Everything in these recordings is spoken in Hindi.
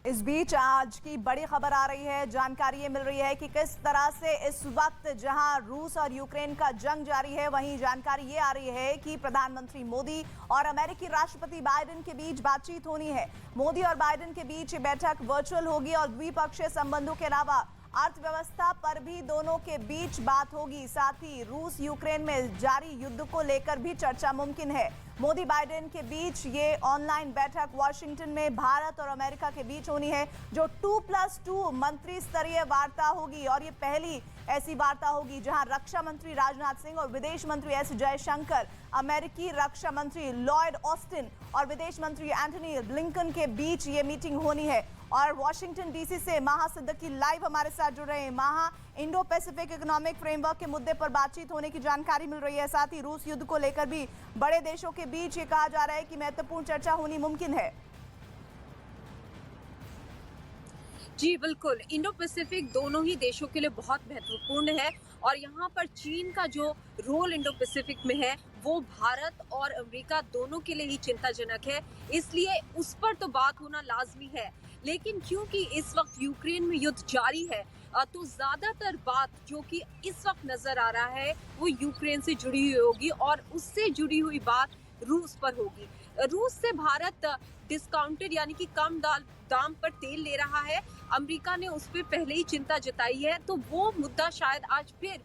इस बीच आज की बड़ी खबर आ रही है, जानकारी ये मिल रही है कि किस तरह से इस वक्त जहां रूस और यूक्रेन का जंग जारी है, वहीं जानकारी ये आ रही है कि प्रधानमंत्री मोदी और अमेरिकी राष्ट्रपति बाइडेन के बीच बातचीत होनी है। मोदी और बाइडेन के बीच ये बैठक वर्चुअल होगी और द्विपक्षीय संबंधों के अलावा अर्थव्यवस्था पर भी दोनों के बीच बात होगी। साथ ही रूस यूक्रेन में जारी युद्ध को लेकर भी चर्चा मुमकिन है। मोदी बाइडेन के बीच ये ऑनलाइन बैठक वॉशिंगटन में भारत और अमेरिका के बीच होनी है, जो 2+2 मंत्री स्तरीय वार्ता होगी और ये पहली ऐसी वार्ता होगी जहां रक्षा मंत्री राजनाथ सिंह और विदेश मंत्री एस जयशंकर, अमेरिकी रक्षा मंत्री लॉयड ऑस्टिन और विदेश मंत्री एंटनी ब्लिंकन के बीच ये मीटिंग होनी है। और वॉशिंगटन डीसी से माहा सिद्दीकी लाइव हमारे साथ जुड़ रहे हैं। माहा, इंडो पैसिफिक इकोनॉमिक फ्रेमवर्क के मुद्दे पर बातचीत होने की जानकारी मिल रही है, साथ ही रूस युद्ध को लेकर भी बड़े देशों के बीच ये कहा जा रहा है कि महत्वपूर्ण चर्चा होनी मुमकिन है। जी बिल्कुल, इंडो पैसिफिक दोनों ही देशों के लिए बहुत महत्वपूर्ण है और यहाँ पर चीन का जो रोल इंडो पैसिफिक में है वो भारत और अमेरिका दोनों के लिए ही चिंताजनक है, इसलिए उस पर तो बात होना लाजमी है। लेकिन क्योंकि इस वक्त यूक्रेन में युद्ध जारी है तो ज्यादातर बात जो कि इस वक्त नजर आ रहा है वो यूक्रेन से जुड़ी हुई होगी और उससे जुड़ी हुई बात रूस पर होगी। रूस से भारत डिस्काउंटेड यानी कि कम दाम पर तेल ले रहा है। अमेरिका ने उस पर पहले ही चिंता जताई है, तो वो मुद्दा शायद आज फिर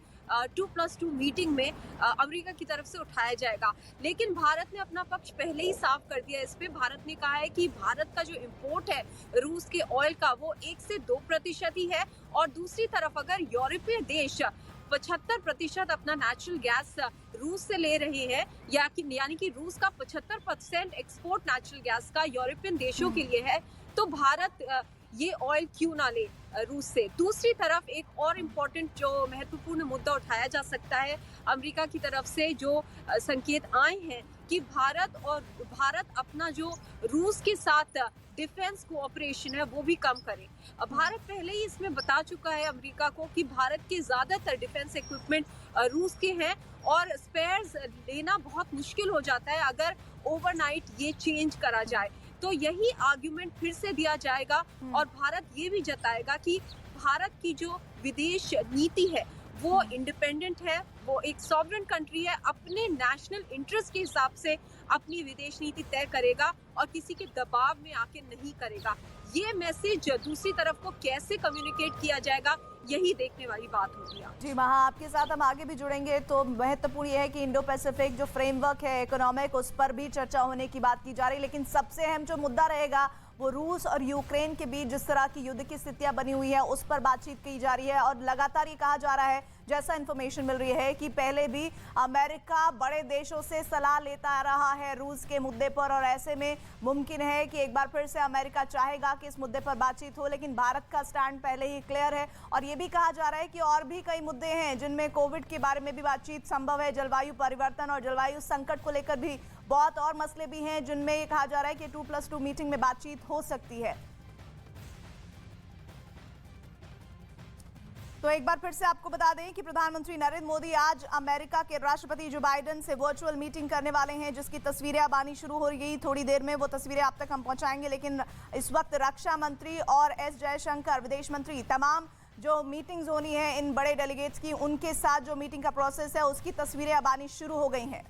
2+2 मीटिंग में अमेरिका की तरफ से उठाया जाएगा। लेकिन भारत ने अपना पक्ष पहले ही साफ कर दिया इस पे। भारत ने कहा है कि भारत का जो इंपोर्ट है रूस के ऑयल का वो 1 से 2% ही है और दूसरी तरफ अगर यूरोपीय देश 75% अपना नेचुरल गैस रूस से ले रहे हैं यानी कि रूस का 75% एक्सपोर्ट नेचुरल गैस का यूरोपियन देशों के लिए है, तो भारत ये ऑयल क्यों ना ले रूस से। दूसरी तरफ एक और इम्पोर्टेंट जो महत्वपूर्ण मुद्दा उठाया जा सकता है, अमेरिका की तरफ से जो संकेत आए हैं कि भारत अपना जो रूस के साथ डिफेंस कोऑपरेशन है वो भी कम करे। भारत पहले ही इसमें बता चुका है अमेरिका को कि भारत के ज्यादातर डिफेंस इक्विपमेंट रूस के हैं और स्पेयर्स लेना बहुत मुश्किल हो जाता है अगर ओवरनाइट ये चेंज करा जाए। तो यही आर्ग्यूमेंट फिर से दिया जाएगा और भारत ये भी जताएगा कि भारत की जो विदेश नीति है वो इंडिपेंडेंट है, वो एक सॉवरेन कंट्री है, अपने नेशनल इंटरेस्ट के हिसाब से अपनी विदेश नीति तय करेगा और किसी के दबाव में आके नहीं करेगा। ये मैसेज दूसरी तरफ को कैसे कम्युनिकेट किया जाएगा यही देखने वाली बात होगी। जी महा, आपके साथ हम आगे भी जुड़ेंगे। तो महत्वपूर्ण ये है कि इंडो पैसिफिक जो फ्रेमवर्क है इकोनॉमिक, उस पर भी चर्चा होने की बात की जा रही है, लेकिन सबसे अहम जो मुद्दा रहेगा वो रूस और यूक्रेन के बीच जिस तरह की युद्ध की स्थितियां बनी हुई है उस पर बातचीत की जा रही है। और लगातार ये कहा जा रहा है, जैसा इन्फॉर्मेशन मिल रही है, कि पहले भी अमेरिका बड़े देशों से सलाह लेता रहा है रूस के मुद्दे पर और ऐसे में मुमकिन है कि एक बार फिर से अमेरिका चाहेगा कि इस मुद्दे पर बातचीत हो, लेकिन भारत का स्टैंड पहले ही क्लियर है। और ये भी कहा जा रहा है कि और भी कई मुद्दे हैं जिनमें कोविड के बारे में भी बातचीत संभव है, जलवायु परिवर्तन और जलवायु संकट को लेकर भी बहुत और मसले भी हैं जिनमें ये कहा जा रहा है कि 2+2 मीटिंग में बातचीत हो सकती है। तो एक बार फिर से आपको बता दें कि प्रधानमंत्री नरेंद्र मोदी आज अमेरिका के राष्ट्रपति जो बाइडेन से वर्चुअल मीटिंग करने वाले हैं, जिसकी तस्वीरें अब आनी शुरू हो गई। थोड़ी देर में वो तस्वीरें आप तक हम पहुंचाएंगे, लेकिन इस वक्त रक्षा मंत्री और एस जयशंकर, विदेश मंत्री, तमाम जो मीटिंग्स होनी है इन बड़े डेलीगेट्स की, उनके साथ जो मीटिंग का प्रोसेस है उसकी तस्वीरें अब आनी शुरू हो गई हैं।